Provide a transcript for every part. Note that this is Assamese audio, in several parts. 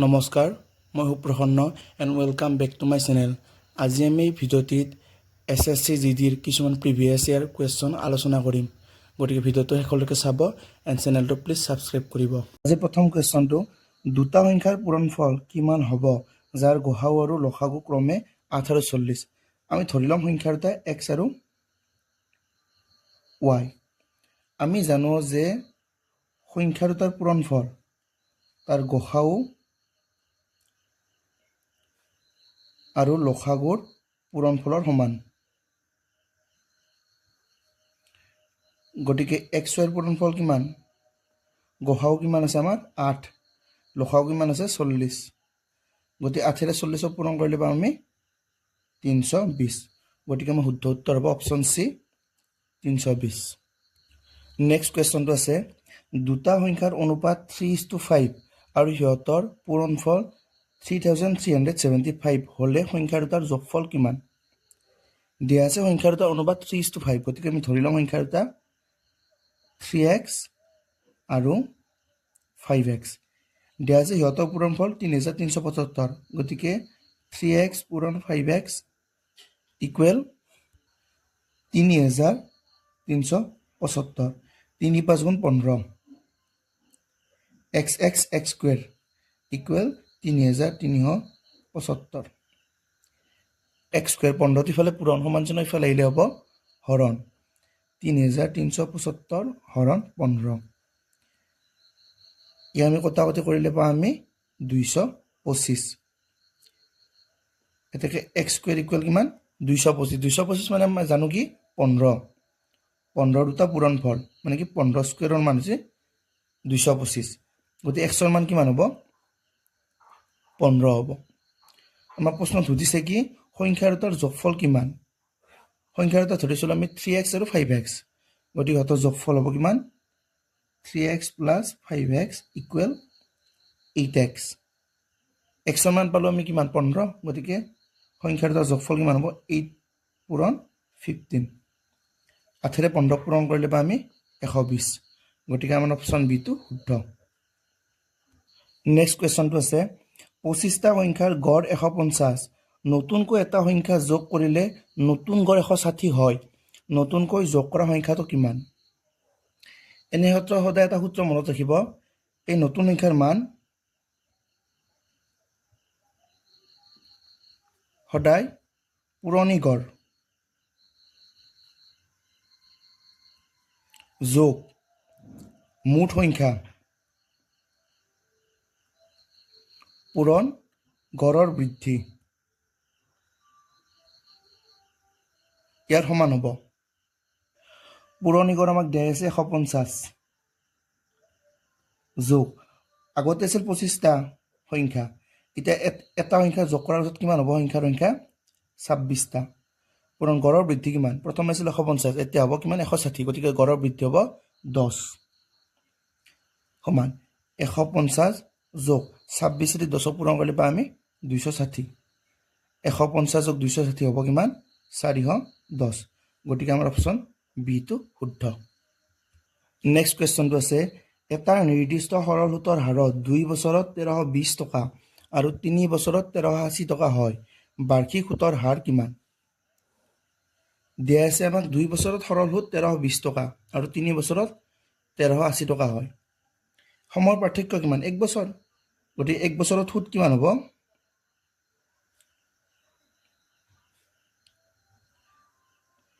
নমস্কাৰ মই Suprasanna and welcome back to my channel. আজি আমি এই ভিডিঅ'টিত SSC GDৰ কিছুমান প্ৰিভিয়াছ ইয়াৰ কুৱেশ্যন আলোচনা কৰিম। গতিকে ভিডিঅ'টো শেষলৈকে চাব এণ্ড চেনেলটো প্লিজ ছাবস্ক্ৰাইব কৰিব। আজি প্ৰথম কুৱেশ্যনটো, দুটা সংখ্যাৰ পূৰণফল কিমান হ'ব যাৰ গসাউ আৰু লসাগু ক্ৰমে 8 আৰু 40। আমি ধৰি ল'ম সংখ্যা দুটা x আৰু y। আমি জানো যে সংখ্যা দুটাৰ পূৰণফল তাৰ গসাউ আৰু লসাগুৰ পূৰণফলৰ সমান। গতিকে x y পূৰণফল কিমান? গসাউ কিমান আছে আমাৰ 8, লসাগু কিমান আছে 40। গতিকে 8 ৰে 40 পূৰণ কৰিলে পাম আমি 320। গতিকে আমাৰ শুদ্ধ উত্তৰ হ'ব অপশ্যন চি 320। নেক্সট কুৱেশ্যনটো আছে, দুটা সংখ্যাৰ অনুপাত 3:5 আৰু সিহঁতৰ পূৰণফল 3375 হ'লে সংখ্যা দুটাৰ যোগফল কিমান? দিয়া আছে সংখ্যা দুটাৰ অনুপাত 3:5। গতিকে আমি ধৰি ল'ম সংখ্যা দুটা 3x আৰু 5x। দিয়া আছে সিহঁতৰ পূৰণফল 3375। গতিকে 3x পূৰণ 5x ইকুৱেল 3375। 3 5 গুণ 15। x square equal 3375। x square 15 ইফালে পূৰণ সমান চিহ্ন ইফালে আহিলে হ'ব হৰণ। 3375 হৰণ 15। ইয়াক আমি কটাকটি কৰিলে পাম আমি 225। এতেকে x স্কুৱেৰ ইকুৱেল কিমান? 225। 225 মানে আমি জানো কি 15। 15 দুটা পূৰণফল মানে কি 15 স্কুৱেৰৰ মান হৈছে 225। গতিকে x ৰ মান কিমান হ'ব? 15 হ'ব। আমাক প্ৰশ্ন সুধিছে কি সংখ্যা দুটাৰ যোগফল কিমান? সংখ্যা দুটা ধৰিছিলোঁ আমি 3x আৰু 5x। গতিকে সিহঁতৰ যোগফল হ'ব কিমান? 3x plus 5x equal 8x। x ৰ মান পালোঁ আমি কিমান? 15। গতিকে সংখ্যা দুটাৰ যোগফল কিমান হ'ব? 8 পূৰণ 15। 8 ৰে 15 পূৰণ কৰিলে পাম আমি 120। গতিকে আমাৰ অপশ্যন বিটো শুদ্ধ। নেক্সট কুৱেশ্যনটো আছে, 25টা সংখ্যাৰ গড় 150, নতুনকৈ এটা সংখ্যা যোগ কৰিলে নতুন গড় 160 হয়। নতুনকৈ যোগ কৰা সংখ্যাটো কিমান? এনে ক্ষেত্ৰত সদায় এটা সূত্ৰ মনত ৰাখিব, এই নতুন সংখ্যাৰ মান সদায় পুৰণি গড় যোগ মুঠ সংখ্যা পূৰণ গড়ৰ বৃদ্ধি ইয়াৰ সমান হ'ব। পুৰণি গড় আমাক দিয়া আছে 150 যোগ আগতে আছিল 25টা সংখ্যা, এতিয়া এটা সংখ্যা যোগ কৰাৰ পিছত কিমান হ'ব? সংখ্যাৰ সংখ্যা 26টা। পূৰণ গড়ৰ বৃদ্ধি কিমান? প্ৰথমে আছিল 150, এতিয়া হ'ব কিমান? 160। গতিকে গড়ৰ বৃদ্ধি হ'ব 10 সমান 150 যোগ 26 ৰে 10 পূৰণ কৰিলে পাম আমি 260। 150 যোগ 260 হ'ব কিমান? 410। গতিকে আমাৰ অপশ্যন বিটো শুদ্ধ। নেক্সট কুৱেশ্যনটো আছে, এটা নিৰ্দিষ্ট সৰল সুতৰ হাৰত 2 বছৰত 1320 টকা আৰু 3 বছৰত 1380 টকা হয়। বাৰ্ষিক সুতৰ হাৰ কিমান? দিয়া আছে আমাক 2 বছৰত সৰল সুত 1320 টকা আৰু 3 বছৰত 1380 টকা হয়। সময়ৰ পাৰ্থক্য কিমান? 1 বছৰ। গতিকে 1 বছৰত সুত কিমান হ'ব?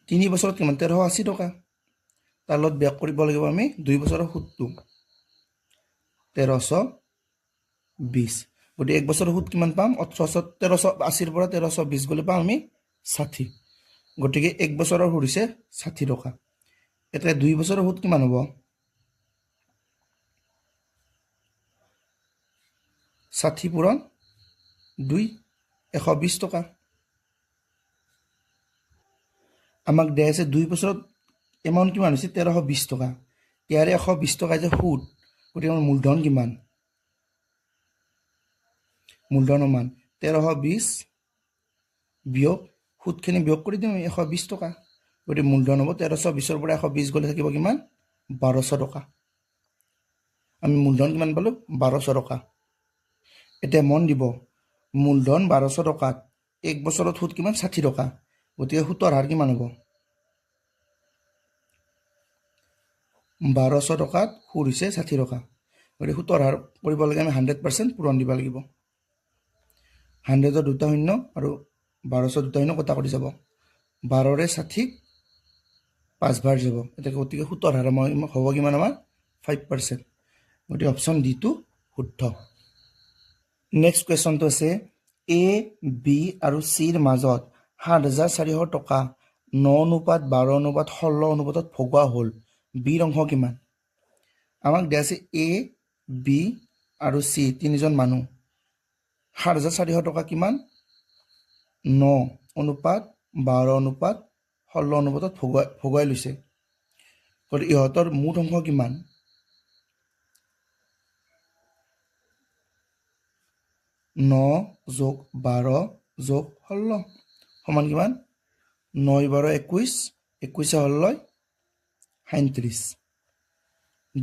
3 বছৰত কিমান? 1380 টকা। তাৰ লগত বিয়োগ কৰিব লাগিব আমি 2 বছৰৰ সুতটো 1320। গতিকে 1 বছৰৰ সুত কিমান পাম? 1380 পৰা 1320 গ'লে পাম আমি 60। গতিকে 1 বছৰৰ সুত হৈছে 60 টকা। এতিয়া 2 বছৰৰ সুত কিমান হ'ব? 60 পূৰণ 2 120 টকা। আমাক দিয়া আছে 2 বছৰত এমাউণ্ট কিমান হৈছে? 1320 টকা। ইয়াৰে 120 টকা যে সুত, গতিকে আমাৰ মূলধন কিমান? মূলধনৰ মান 1320 বিয়োগ সুতখিনি বিয়োগ কৰি দিম 120 টকা। গতিকে মূলধন হ'ব 1320 পৰা 120 গ'লে থাকিব কিমান? 1200 টকা। আমি মূলধন কিমান পালোঁ? 1200 টকা। এতিয়া মন দিব মূলধন 1200 টকাত 1 বছৰত সুদ কিমান 60 টকা গতিকে সুতৰ হাৰ কিমান হ'ব 1200 টকাত সুদ হৈছে 60 টকা গতিকে সুতৰ হাৰ কৰিব লাগে আমি 100% পূৰণ দিব লাগিব 100ৰ দুটা শূন্য আৰু 1200 দুটা শূন্য কটা কৰি যাব 12ৰে 60 5 বাৰ যাব এতিয়া গতিকে সুতৰ হাৰ হ'ব কিমান আমাৰ 5% গতিকে অপশ্যন ডি টো শুদ্ধ নেক্সট কুৱেশ্যনটো আছে এ বি আৰু চিৰ মাজত 7400 টকা 9:12:16 অনুপাতত ভগোৱা হ'ল বিৰ অংশ কিমান আমাক দিয়া আছে এ বি আৰু চি তিনিজন মানুহ 7400 টকা কিমান 9:12:16 অনুপাতত ভগোৱাই লৈছে গতিকে ইহঁতৰ মুঠ অংশ কিমান 9 + 12 + 16 সমান কিমান 9 12 21 21 16 37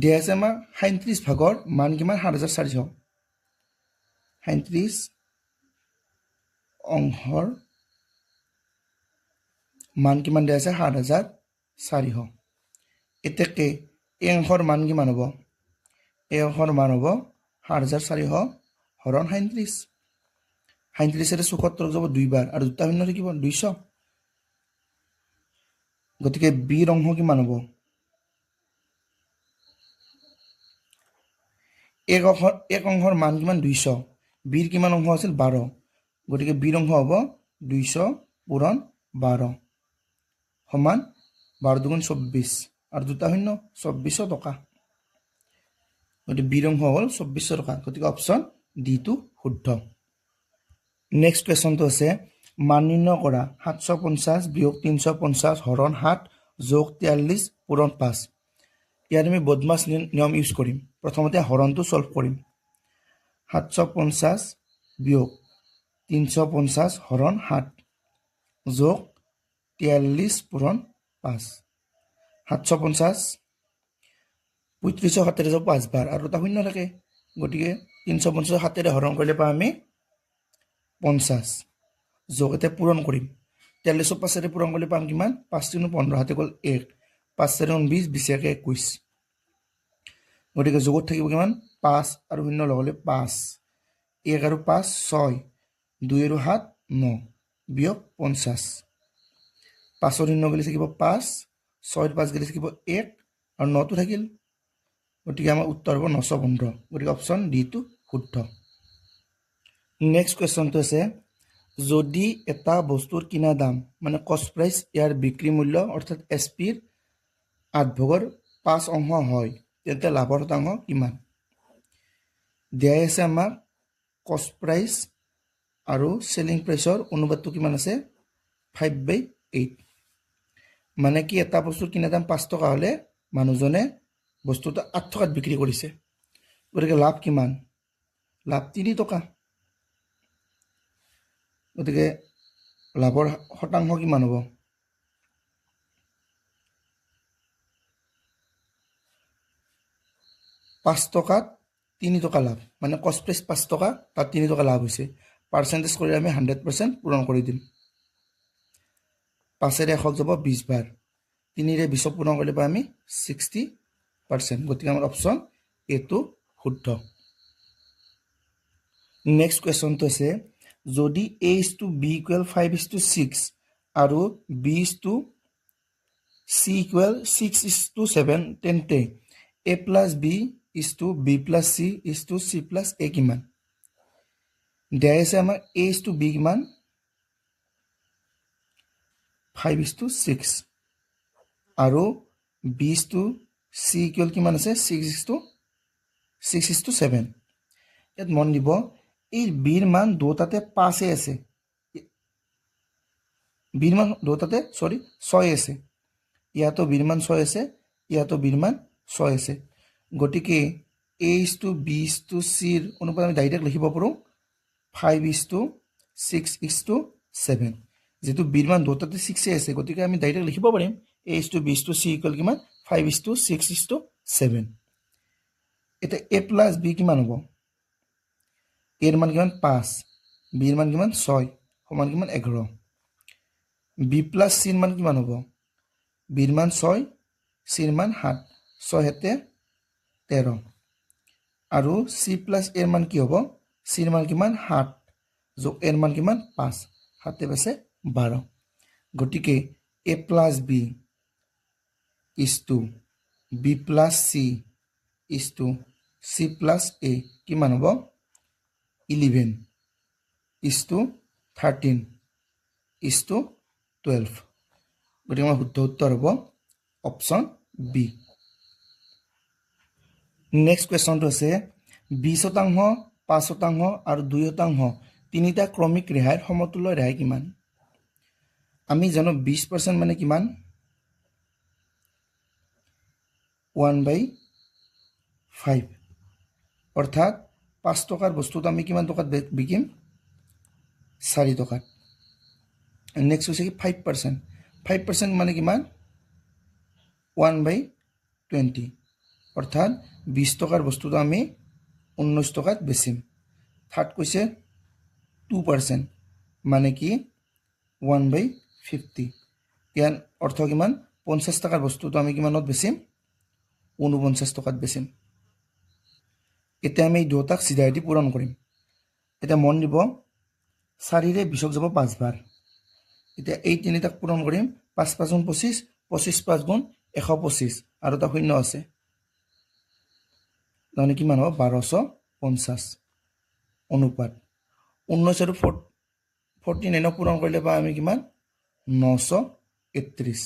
দিয়া আছে আমাৰ 37 ভাগৰ মান কিমান 7400 37 অংশৰ মান কিমান দিয়া আছে 7400 এতেকে এই অংশৰ মান কিমান হ'ব এই অংশৰ মান হ'ব 7400 হৰণ 37 37ৰে 74 যাব দুইবাৰ আৰু দুটা শূন্য থাকিব 200 গতিকে বিৰ অংশ কিমান হ'ব এক অংশৰ মান কিমান 200 বিৰ কিমান অংশ আছিল 12 গতিকে বিৰ অংশ হ'ব 200 পূৰণ 12 সমান 12 দুগুণ 24 আৰু দুটা শূন্য 2400 টকা গতিকে বিৰ অংশ হ'ল 2400 টকা গতিকে অপশ্যন ডি টো শুদ্ধ নেক্সট কুৱেশ্যনটো আছে মান নিৰ্ণয় কৰা 750 বিয়োগ 350 হৰণ 7 যোগ 43 পূৰণ 5 ইয়াত আমি বদমাছ নিয়ম ইউজ কৰিম প্ৰথমতে হৰণটো সলভ কৰিম 750 বিয়োগ 350 হৰণ 7 যোগ 43 পূৰণ 5 750 35 7 যাব 5 বাৰ আৰু এটা শূন্য থাকে গতিকে 350 7 হৰণ কৰিলে পাম আমি 50 যোগ এটা পূৰণ কৰিম 43 5 পূৰণ কৰিলে পাম কিমান 5 3 15 হাতে গ'ল 1 5 4 20 20 21 গতিকে যোগত থাকিব কিমান 5 আৰু শূন্য লগালে 5 1 আৰু 5 6 2 আৰু 7 9 বিয়োগ 50 5 শূন্য গ'লে থাকিব 5 6 5 গ'লে থাকিব 1 আৰু 9 টো থাকিল গতিকে আমাৰ উত্তৰ হ'ব 915 গতিকে অপশ্যন ডি টো শুদ্ধ নেক্সট কুৱেশ্যনটো আছে যদি এটা বস্তুৰ কিনা দাম মানে কষ্ট প্ৰাইচ ইয়াৰ বিক্ৰী মূল্য অৰ্থাৎ এছ পিৰ 8/5 অংশ হয় তেন্তে লাভৰ শতাংশ কিমান দিয়া আছে আমাক কষ্ট প্ৰাইচ আৰু সেলিং প্ৰাইচৰ অনুপাতটো কিমান আছে 5/8 মানে কি এটা বস্তুৰ কিনা দাম 5 টকা হ'লে মানুহজনে বস্তুটো 8 টকাত বিক্ৰী কৰিছে গতিকে লাভ কিমান লাভ 3 টকা গতিকে লাভৰ শতাংশ কিমান হ'ব 5 টকাত 3 টকা লাভ মানে কষ্ট প্ৰাইচ 5 টকা তাত 3 টকা লাভ হৈছে পাৰ্চেণ্টেজ কৰি আমি 100% পূৰণ কৰি দিম 5ৰে 100 যাব 20 বাৰ 3ৰে 20 পূৰণ কৰিলে পাম আমি 60% গতিকে আমাৰ অপশ্যন এ টো শুদ্ধ নেক্সট কুৱেশ্যনটো আছে যদি a = b = 5:6 আৰু b = c = 6:7 তেন্তে a + b = b + c = c + a কিমান দিয়া আছে আমাৰ a = b কিমান 5:6 আৰু b = c কিমান আছে 6:7 ইয়াত মন দিব এই বিৰ মান দুটাতে 5 আছে বিৰ মান দুটাতে 6 আছে ইয়াতো বিৰ মান 6 আছে ইয়াতো বিৰ মান 6 আছে গতিকে a = b = c ৰ অনুপাত আমি ডাইৰেক্ট লিখিব পাৰোঁ 5:6:7 যেহেতু বিৰ মান দুটাতে 6 আছে গতিকে আমি ডাইৰেক্ট লিখিব পাৰিম a = b = c = কিমান 5:6:7 এটা a + b কিমান হ'ব এর মান কিমান 5, বিৰ মান কিমান 6 সমান কিমান 11, বি প্লাছ চিৰ মান কিমান হ'ব, বিৰ মান 6 চিৰ মান 7 6 হেতে 13 আৰু চি প্লাছ এৰ মান কি হ'ব, চিৰ মান কিমান 7 যোগ এৰ মান কিমান 5 7 পাছে 12, গতিকে A plus B is to B plus C is to C plus A কিমান হ'ব 11 ইজ টু 13 ইজ টু 12, গতিকে আমাৰ শুদ্ধ উত্তৰ হ'ব অপশ্যন বি। নেক্সট কুৱেশ্যনটো আছে 20% 5% আৰু 2% তিনিটা ক্ৰমিক ৰেহাইৰ সমতুল্য ৰেহাই কিমান। আমি জানো 20% মানে কিমান 1/5 অৰ্থাৎ 5 টকাৰ বস্তুটো আমি কিমান টকাত বিকিম 4 টকাত। নেক্সট হৈছে কি 5%, 5% মানে কিমান 1/20 অৰ্থাৎ 20 টকাৰ বস্তুটো আমি 19 টকাত বেচিম। থাৰ্ড কৈছে 2% মানে কি 1/50, ইয়াৰ অৰ্থ কিমান 50 টকাৰ বস্তুটো আমি কিমানত বেচিম 49 টকাত বেচিম। এতিয়া আমি এই দুটাক চিধাই দি পূৰণ কৰিম। এতিয়া মন দিব 4ৰে 20ক যাব 5 বাৰ, এতিয়া এই তিনিটাক পূৰণ কৰিম 5 5 গুণ 25 25 5 গুণ 125 আৰু এটা শূন্য আছে তাৰমানে কিমান হ'ব 1250 অনুপাত 19 আৰু 49 পূৰণ কৰিলে পাম আমি কিমান 931,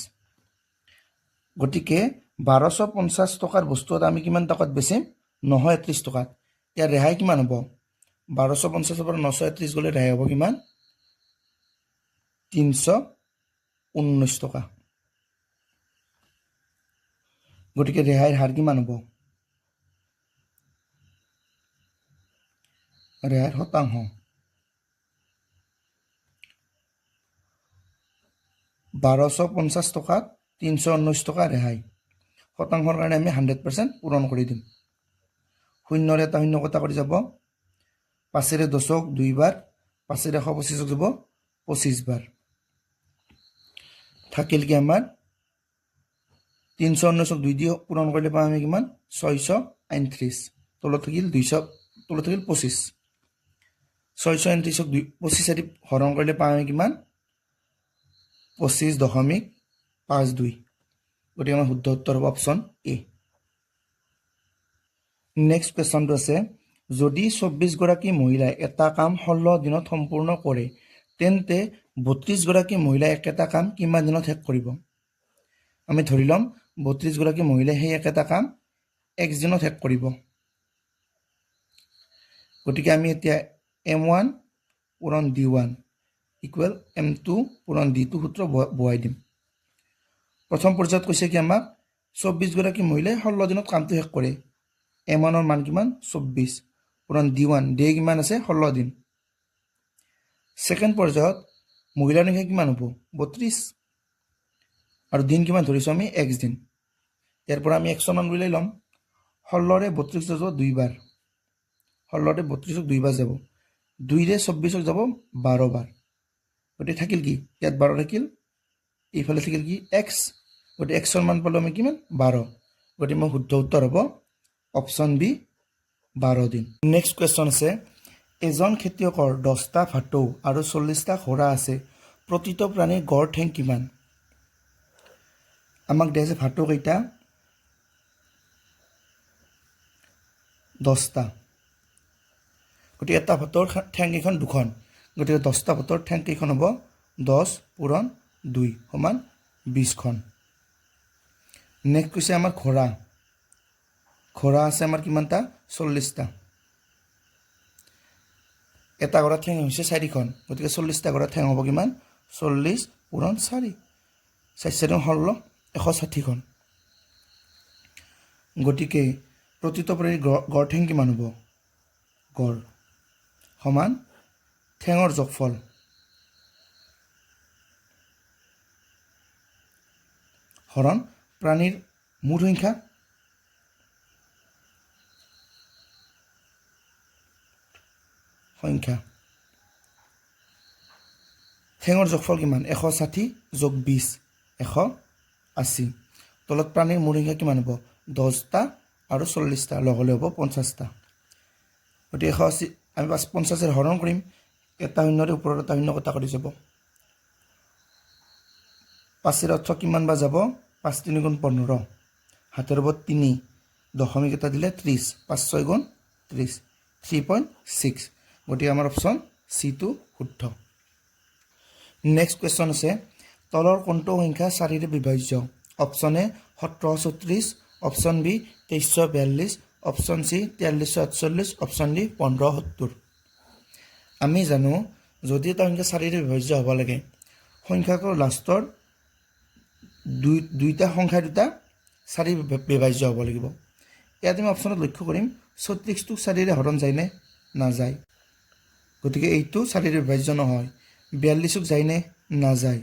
গতিকে 1250 টকাৰ বস্তু এটা আমি কিমান টকাত বেচিম 931 টকাত। ইয়াৰ ৰেহাই কিমান হ'ব 1250 পৰা 931 গ'লে ৰেহাই হ'ব কিমান 319 টকা, গতিকে ৰেহাইৰ হাৰ কিমান হ'ব ৰেহাইৰ শতাংশ 1250 টকাত 319 টকা ৰেহাই, শতাংশৰ কাৰণে আমি 100% পূৰণ কৰি দিম। শূন্যৰে এটা শূন্য কটা কৰি যাব, 5ৰে 10ক 2 বাৰ, 5ৰে 125ক যাব 25 বাৰ, থাকিল কি আমাৰ 319ক 2 দি পূৰণ কৰিলে পাম আমি কিমান 639, তলত থাকিল 200 তলত থাকিল 25, 639ক 25 দি হৰণ কৰিলে পাম আমি কিমান 25.52, গতিকে আমাৰ শুদ্ধ উত্তৰ হ'ব অপশ্যন এ। নেক্সট কুৱেশ্যনটো আছে যদি 24 গৰাকী মহিলাই এটা কাম 16 দিনত সম্পূৰ্ণ কৰে তেন্তে 32 গৰাকী মহিলাই একেটা কাম কিমান দিনত শেষ কৰিব। আমি ধৰি ল'ম 32 গৰাকী মহিলাই সেই একেটা কাম x দিনত শেষ কৰিব, গতিকে আমি এতিয়া m1 পূৰণ d1 ইকুৱেল m2 পূৰণ d2 সূত্ৰ বহাই দিম। প্ৰথম পৰ্যায়ত কৈছে কি আমাক 24 গৰাকী মহিলাই 16 দিনত কামটো শেষ কৰে, m1ৰ মান কিমান 24 পূৰণ d1 ডে কিমান আছে 16 দিন। ছেকেণ্ড পৰ্যায়ত মহিলাৰ সংখ্যা কিমান হ'ব 32 আৰু দিন কিমান ধৰিছোঁ আমি x দিন, ইয়াৰ পৰা আমি 100 মান উলিয়াই ল'ম, 16ৰে 32 যাব 2 বাৰ, 16ৰে 32ক 2 বাৰ যাব, 2ৰে 24ক যাব 12 বাৰ, গতিকে থাকিল কি ইয়াত 12 থাকিল, এইফালে থাকিল কি x, গতিকে xৰ মান পালোঁ আমি কিমান 12, গতিকে মোৰ শুদ্ধ উত্তৰ হ'ব অপশ্যন বি 12 দিন। নেক্সট কুৱেশ্যন আছে এজন খেতিয়কৰ 10টা ভাটৌ আৰু 40টা ঘোঁৰা আছে, প্ৰতিটো প্ৰাণীৰ গড় ঠেং কিমান। আমাক দিয়া আছে ভাটৌ কেইটা 10টা, গতিকে এটা ভাটৌৰ ঠেং কেইখন 2খন, গতিকে 10টা ভাটৌৰ ঠেং কেইখন হ'ব 10 পূৰণ 2 সমান 20খন। নেক্সট কৈছে আমাৰ ঘোঁৰা, ঘোঁৰা আছে আমাৰ কিমানটা 40টা, এটা ঘোঁৰাৰ ঠেং হৈছে 4খন, গতিকে 40টা ঘোঁৰাৰ ঠেং হ'ব কিমান 40 পূৰণ 4 4 16 160খন, গতিকে প্ৰতিটো প্ৰাণীৰ গড় ঠেং কিমান হ'ব গড় সমান ঠেঙৰ যোগফল হৰণ প্ৰাণীৰ মুঠ সংখ্যা, সংখ্যা ঠেঙৰ যোগফল কিমান 160 যোগ 20 180 তলত প্ৰাণীৰ মূল সংখ্যা কিমান হ'ব 10টা আৰু 40টা লগ হ'লে হ'ব 50টা গতিকে 180 আমি 50 হৰণ কৰিম এটা শূন্যৰে ওপৰত এটা শূন্য কটা কৰি যাব 5 অৰ্থ কিমান বা যাব 5 3 গুণ 15 হাতৰ হ'ব 3 দশমিক এটা দিলে 30 5 6 গুণ 30 3.6 গতিকে আমাৰ অপশ্যন সি টো শুদ্ধ নেক্সট কোৱেশ্চন আছে তলৰ কোনটো সংখ্যা 4 ৰে বিভাজ্য option A 1734 option B 2342 option C 4348 option D 1570 আমি জানো যদি এটা সংখ্যা 4 ৰে বিভাজ্য হ'ব লাগে সংখ্যাকৰ লাষ্টৰ দুইটা সংখ্যা দুটা 4 বিভাজ্য হ'ব লাগিব ইয়াত আমি অপশ্যনত লক্ষ্য কৰিম 36 টো 4 ৰে হৰণ যায় নে নাযায় গতিকে এইটো 4 ৰে বিভাজ্য নহয় 42 ক যায় নে নাযায়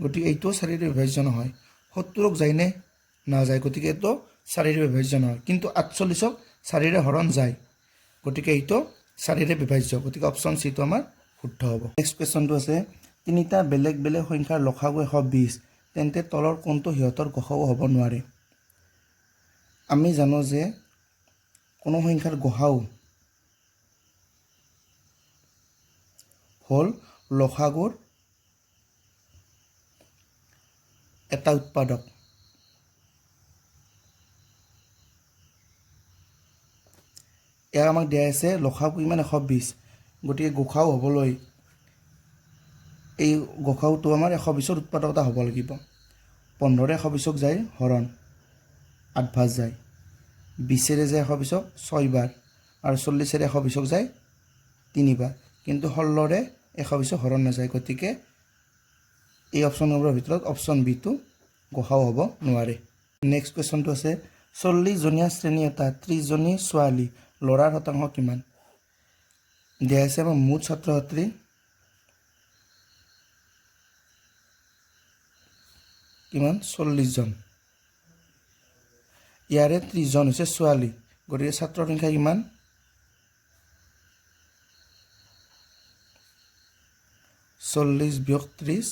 গতিকে এইটো 4 ৰে বিভাজ্য নহয় 70 ক যায় নে নাযায় গতিকে এইটো 4 ৰে বিভাজ্য নহয় কিন্তু 48 ক 4 ৰে হৰণ যায় গতিকে এইটো 4 ৰে বিভাজ্য গতিকে অপশ্যন সি টো আমাৰ শুদ্ধ হ'ব নেক্সট কোৱেশ্চনটো আছে তিনিটা বেলেগ বেলেগ সংখ্যাৰ লসাগু 120 তেন্তে তলৰ কোনটো হিহঁতৰ গসাগু হ'ব নোৱাৰে আমি জানো যে কোনো সংখ্যাৰ গসাগু হল লসাগুৰ এটা উৎপাদক ইয়াক আমাক দিয়া আছে লসাগু ইমান 120 গতিকে গসাগু হ'বলৈ এই গসাগুটো আমাৰ 120ৰ উৎপাদকতা হ'ব লাগিব 15 120ক যায় হৰণ 8 ভাজ যায় 20 ৰে যায় 120ক 6 বাৰ আৰু 40 ৰে 120ক যায় 3 বাৰ কিন্তু 16 ৰে 120ক হৰণ নাযায় গতিকে এই অপশ্যনবোৰৰ ভিতৰত অপশ্যন বি টো গসাগু হ'ব নোৱাৰে নেক্সট কোৱেশ্চনটো আছে 40 জনীয়া শ্ৰেণী এটা 30 জনী ছোৱালী ল'ৰাৰ শতাংশ কিমান দিয়া আছে আমাৰ মুঠ ছাত্ৰ ছাত্ৰী কিমান 40 জন ইয়াৰে 30 জন হৈছে ছোৱালী গতিকে ছাত্ৰৰ সংখ্যা কিমান 40 বিয়োগ 30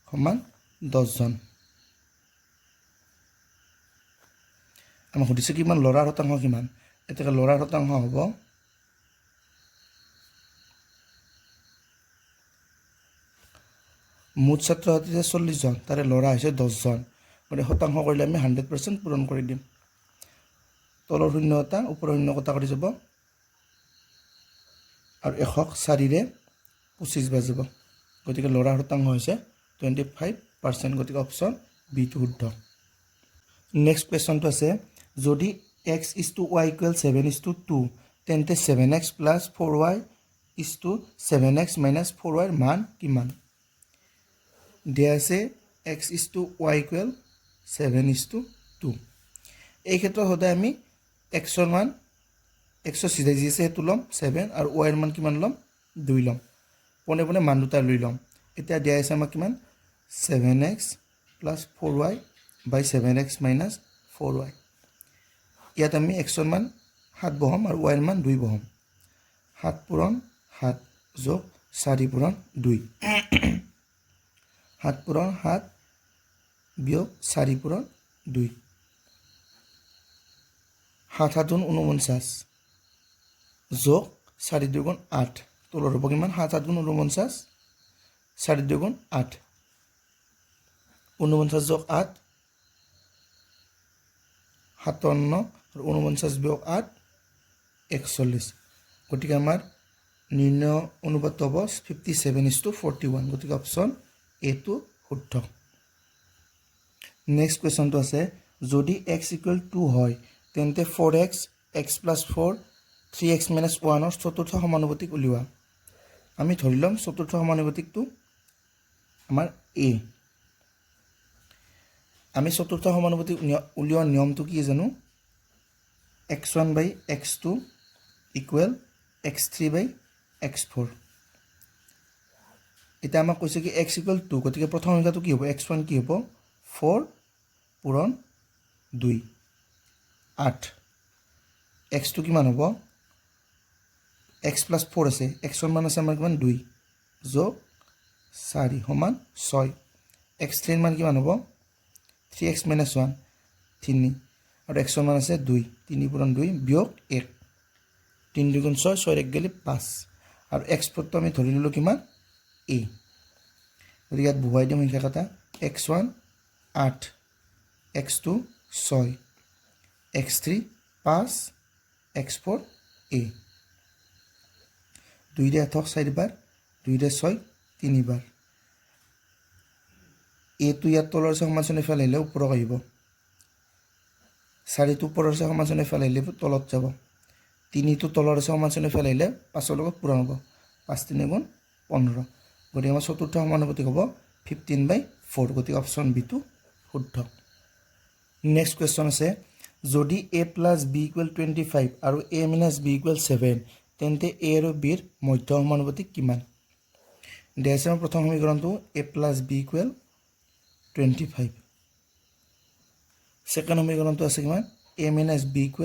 সমান 10 জন আমাক সুধিছে কিমান ল'ৰাৰ শতাংশ কিমান এতিয়া ল'ৰাৰ শতাংশ হ'ব মুঠ ছাত্ৰ ছাত্ৰী 40 জন তাৰে ল'ৰা হৈছে 10 জন গতিকে শতাংশ কৰিলে আমি 100% পূৰণ কৰি দিম তলৰ শূন্য এটা ওপৰৰ শূন্য কটা কৰি যাব আৰু 100ক 4 ৰে 25 বাজিব গতিকে ল'ৰাৰ শতাংশ হৈছে 25% গতিকে অপশ্যন বি টো শুদ্ধ নেক্সট কোৱেশ্চনটো আছে যদি x = y = 7:2 তেন্তে 7x + 4y = 7x - 4y ৰ মান কিমান দিয়া আছে x = y = 7:2 এই ক্ষেত্ৰত সদায় আমি x ৰ মান x চিধা যি আছে সেইটো ল'ম 7 আৰু y ৰ মান কিমান ল'ম 2 ল'ম পোনে পোনে মান দুটা লৈ ল'ম এতিয়া দিয়া আছে আমাক কিমান 7x + 4y / 7x - 4y ইয়াত আমি x ৰ মান 7 বহাম আৰু y ৰ মান 2 বহাম 7 পূৰণ 7 যোগ 4 পূৰণ 2 7 পূৰণ 7 বিয়োগ 4 পূৰণ 2 7 7 গুণ 49 যোগ 4 2 গুণ 8 তলৰ হ'ব কিমান 7 7 গুণ 49 4 2 গুণ 8 49 যোগ 8 57 আৰু 49 বিয়োগ 8 41 গতিকে আমাৰ নিৰ্ণয় অনুপাত হ'ব 57:41 গতিকে অপশ্যন এ টো শুদ্ধ নেক্সট কোৱেশ্চনটো আছে যদি x = 2 হয় তেন্তে 4x x + 4 3x - 1 ৰ চতুৰ্থ সমানুপাতিক উলিওৱা আমি ধৰি ল'ম চতুৰ্থ সমানুপাতিকটো আমাৰ a আমি চতুৰ্থ সমানুপাতিক উলিওৱা নিয়মটো কি জানো x1 / x2 = x3 / x4 এটা আমাক কৈছে কি x = 2 গতিকে প্ৰথম সংখ্যাটো কি হ'ব x1 কি হ'ব 4 পূৰণ 2 8 x2 কিমান হ'ব x প্লাছ 4 আছে, xৰ মান আছে আমাৰ কিমান 2 যোগ 4 সমান 6, x3 ৰ মান কিমান হ'ব 3x - 1 3 আৰু xৰ মান আছে 2 3 পূৰণ 2 বিয়োগ 1 3 2 6 6 1 গেলি 5 আৰু x পদটো আমি ধৰি ললো কিমান a, গতিকে ইয়াত বহুৱাই দিম সংখ্যা কেইটা x1 8 x2 6 x3 5 x4 a 2 ৰে 8 4 বাৰ 2 ৰে 6 3 বাৰ a টো ইয়াত তলৰ সমান্তৰাল ইফালে আহিলে ওপৰক আহিব 4 টো ওপৰৰ সমান্তৰাল ইফালে আহিলে তলত যাব 3 টো তলৰ সমান্তৰাল ইফালে আহিলে 5 ৰ লগত পূৰণ হ'ব 5 3 গুণ 15 গতিকে আমাৰ চতুৰ্থ সমানুপাতিক হ'ব 15/4 গতিকে অপচন বি টো শুদ্ধ। নেক্সট কোৱেশ্চন আছে যদি a + b = 25 আৰু a - b = 7 তেন্তে a আৰু b ৰ মধ্য সমানুপাতিক কিমান? দিয়া আছে আমাৰ প্ৰথম সমীকৰণটো a + b = 25, সেকেন্ড সমীকৰণটো আছে কিমান a - b =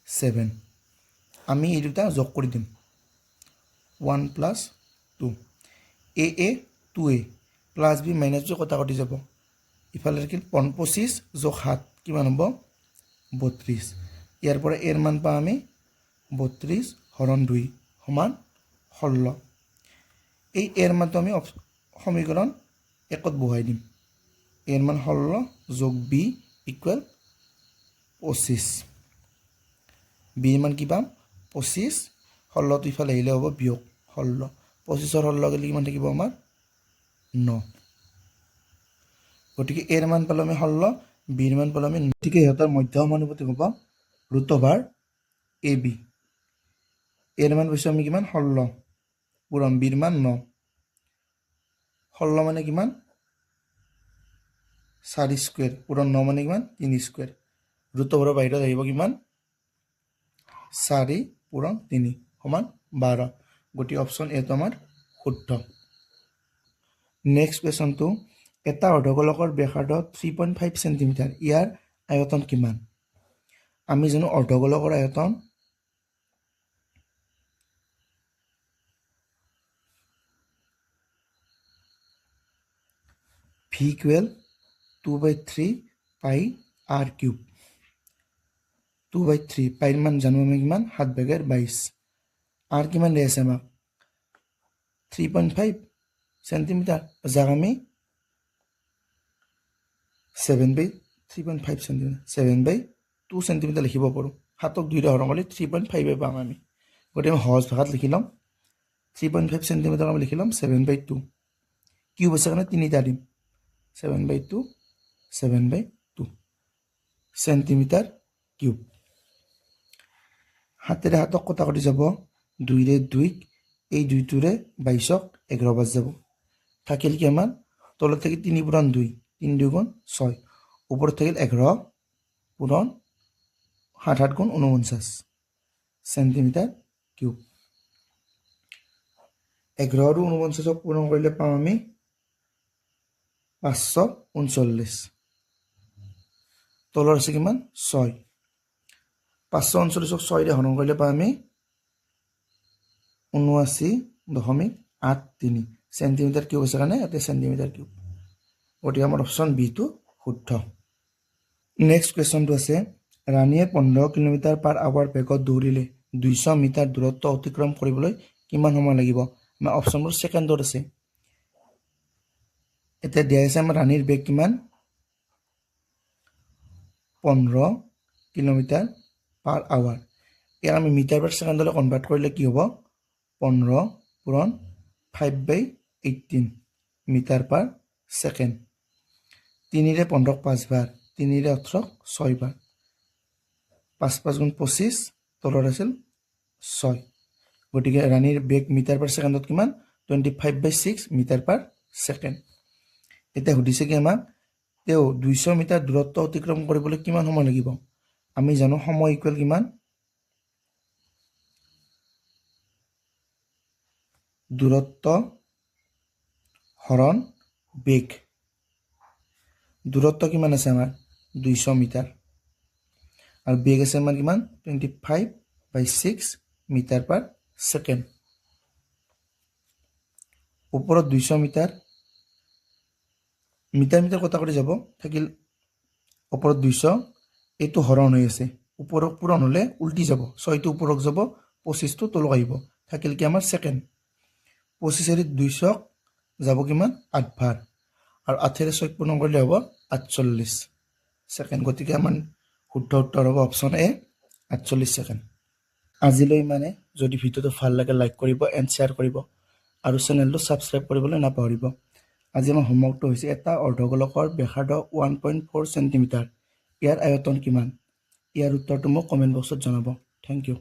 7, আমি এই দুটা যোগ কৰি দিম 1 + 2 a 2a + b - 2 কটাকটি যাব ইফালে থাকিল 25 যোগ 7 কিমান হ'ব 32, ইয়াৰ পৰা a ৰ মান পাম আমি 32 হৰণ 2 সমান 16, এই a ৰ মানটো আমি সমীকৰণ 1ত বহাই দিম a ৰ মান 16 যোগ b = 25, b ৰ মান কি পাম 25 16 টো ইফালে আহিলে হ'ব বিয়োগ 16 25 ৰ 16 গেলি কিমান থাকিব আমাৰ 9, গতিকে a ৰ মান পালো আমি 16 b ৰ মান পালো আমি 9, গতিকে ইহঁতৰ মধ্য সমানুপাতিক হ'ব √ab, a ৰ মান পাইছো আমি কিমান 16 পূৰণ b ৰ মান 9, 16 মানে কিমান 4 স্কুৱেৰ পূৰণ 9 মানে কিমান 3 স্কুৱেৰ, √ৰ বাহিৰত আহিব কিমান 4 পূৰণ 3 সমান 12, গতিকে অপচন এ টো আমাৰ শুদ্ধ। নেক্সট কুৱেশ্যনটো এটা অৰ্ধগোলকৰ ব্যাসাৰ্ধ 3.5 সেন্টিমিটাৰ, ইয়াৰ আয়তন কিমান? আমি জানো অৰ্ধগোলকৰ আয়তন v = 2/3 পাই r³ 2/3 পাইৰ মান জানো আমি কিমান 7/22, r কিমান দিয়া আছে আমাক 3.5 সেন্টিমিটাৰ, যাক আমি 3.5 সেন্টিমিটাৰ 7/2 সেন্টিমিটাৰ লিখিব পাৰোঁ, 7ক 2 ৰে হৰণ কৰিলে 3.5 পাম আমি, গতিকে আমি সহজ ভাষাত লিখি ল'ম 3.5 সেন্টিমিটাৰ আমি লিখি ল'ম 7/2, কিউব আছে কাৰণে 3টা দিম 7/2 সেন্টিমিটাৰ কিউব, 7 ৰে 7ক কটাকটি যাব 2 ৰে 2, এই 2টোৰে 22ক 11 বাজ যাব, থাকিল কি আমাৰ তলত থাকি 3 পূৰণ 2 3 2 গুণ 6, ওপৰত থাকিল 11 পূৰণ 7 7 গুণ 49 সেন্টিমিটাৰ কিউব, 11 আৰু 49ক পূৰণ কৰিলে পাম আমি 539, তলৰ আছে কিমান 6, 539ক 6 ৰে হৰণ কৰিলে পাম আমি 79.83 সেন্টিমিটাৰ কিউব আছে কাৰণে ইয়াতে সেন্টিমিটাৰ কিউব, গতিকে আমাৰ অপচন বি টো শুদ্ধ। নেক্সট কুৱেশ্যনটো আছে ৰাণীয়ে 15 কিলোমিটাৰ/আৱাৰ বেগত দৌৰিলে 200 মিটাৰ দূৰত্ব অতিক্ৰম কৰিবলৈ কিমান সময় লাগিব? আমাৰ অপচনবোৰ ছেকেণ্ডত আছে, এতিয়া দিয়া আছে আমাৰ ৰাণীৰ বেগ কিমান 15 কিলোমিটাৰ/আৱাৰ, ইয়াক আমি মিটাৰ/ছেকেণ্ডলৈ কনভাৰ্ট কৰিলে কি হ'ব 15 পূৰণ 5/18 মিটাৰ/ছেকেণ্ড, 3 ৰে 15ক 5 বাৰ 3 ৰে 18ক 6 বাৰ 5 5 গুণ 25, তলত আছিল 6, গতিকে ৰাণীৰ বেগ মিটাৰ/ছেকেণ্ডত কিমান 25/6 মিটাৰ/ছেকেণ্ড। এতিয়া সুধিছে কি আমাক তেওঁ 200 মিটাৰ দূৰত্ব অতিক্ৰম কৰিবলৈ কিমান সময় লাগিব? আমি জানো সময় ইকুৱেল কিমান দূৰত্ব হৰণ বেগ, দূৰত্ব কিমান আছে আমাৰ 200 মিটাৰ আৰু বেগ আছে আমাৰ কিমান 25/6 মিটাৰ/ছেকেণ্ড। ছেকেণ্ড। ওপৰত 200 মিটাৰ মিটাৰ কটা কৰি যাব থাকিল ওপৰত 200 এইটো হৰণ হৈ আছে ওপৰক পূৰণ হ'লে উল্টি যাব 6টো ওপৰক যাব 25টো তলক আহিব থাকিল কি আমাৰ ছেকেণ্ড 25 200 যাব কিমান 8 ভাৰ আৰু 8 6 পূৰণ কৰিলে হ'ব 48 ছেকেণ্ড গতিকে আমাৰ শুদ্ধ উত্তৰ হ'ব অপশ্যন এ 48 ছেকেণ্ড। আজিলৈ মানে যদি ভিডিঅ'টো ভাল লাগে লাইক কৰিব এণ্ড শ্বেয়াৰ কৰিব আৰু চেনেলটো ছাবস্ক্ৰাইব কৰিবলৈ নাপাহৰিব। আজি আমাৰ হোমৱৰ্কটো হৈছে এটা অৰ্ধগোলকৰ ব্যাসাৰ্ধ 1.4 চেণ্টিমিটাৰ ইয়াৰ আয়তন কিমান ইয়াৰ উত্তৰটো মোক কমেণ্ট বক্সত জনাব। Thank U.